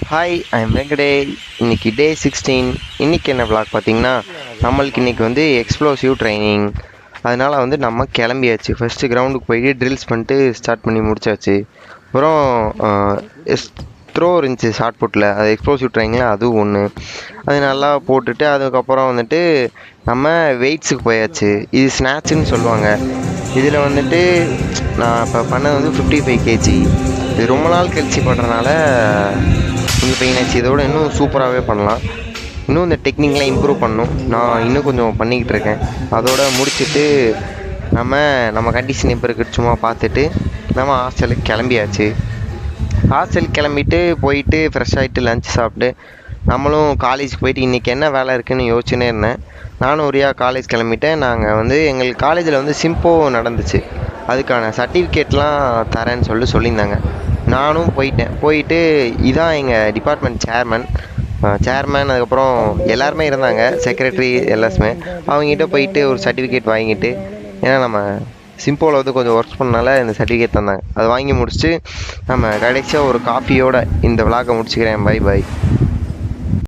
Hi I'm வெங்கடே. இன்னைக்கு டே 16. இன்றைக்கி என்ன vlog பார்த்தீங்கன்னா, நம்மளுக்கு இன்றைக்கி வந்து எக்ஸ்ப்ளோசிவ் ட்ரைனிங். அதனால் வந்து நம்ம கிளம்பியாச்சு. ஃபஸ்ட்டு கிரவுண்டுக்கு போயிட்டு ட்ரில்ஸ் பண்ணிட்டு ஸ்டார்ட் பண்ணி முடிச்சாச்சு. அப்புறம் த்ரோ இருந்துச்சு ஷார்ட் புட்டில், அது எக்ஸ்ப்ளோசிவ் ட்ரைனிங்கில் அதுவும் ஒன்று. அது நல்லா போட்டுட்டு அதுக்கப்புறம் வந்துட்டு நம்ம வெயிட்ஸுக்கு போயாச்சு. இது ஸ்நாட்சுன்னு சொல்லுவாங்க. இதில் வந்துட்டு நான் இப்போ பண்ணது வந்து 55 kg. இது ரொம்ப நாள் கழிச்சு பண்ணுறதுனால கொஞ்சம் பெயின் ஆச்சு. இதோட இன்னும் சூப்பராகவே பண்ணலாம். இன்னும் இந்த டெக்னிக்லாம் இம்ப்ரூவ் பண்ணணும். நான் இன்னும் கொஞ்சம் பண்ணிக்கிட்டு இருக்கேன். அதோட முடிச்சுட்டு நம்ம கண்டிஷன் இப்போ இருக்குது சும்மா பார்த்துட்டு நம்ம ஹாஸ்டலுக்கு கிளம்பியாச்சு. ஹாஸ்டலுக்கு கிளம்பிட்டு போயிட்டு ஃப்ரெஷ் ஆகிட்டு லஞ்ச் சாப்பிட்டு நம்மளும் காலேஜுக்கு போயிட்டு இன்றைக்கி என்ன வேலை இருக்குதுன்னு யோசிச்சுனே இருந்தேன். நானும் ஒரியா காலேஜ் கிளம்பிட்டேன். நாங்கள் வந்து எங்கள் காலேஜில் வந்து சிம்போ நடந்துச்சு. அதுக்கான சர்டிஃபிகேட்லாம் தரேன்னு சொல்லியிருந்தாங்க. நானும் போயிட்டு இதான் எங்கள் டிபார்ட்மெண்ட் சேர்மேன் அதுக்கப்புறம் எல்லாருமே இருந்தாங்க, செக்ரட்டரி எல்லாருமே. அவங்ககிட்ட போயிட்டு ஒரு சர்டிஃபிகேட் வாங்கிட்டு, ஏன்னா நம்ம சிம்போவில் வந்து கொஞ்சம் ஒர்க் பண்ணனால இந்த சர்டிஃபிகேட் தந்தாங்க. அதை வாங்கி முடிச்சுட்டு நம்ம கடைசியாக ஒரு காஃபியோட இந்த விளாகை முடிச்சுக்கிறேன். பை.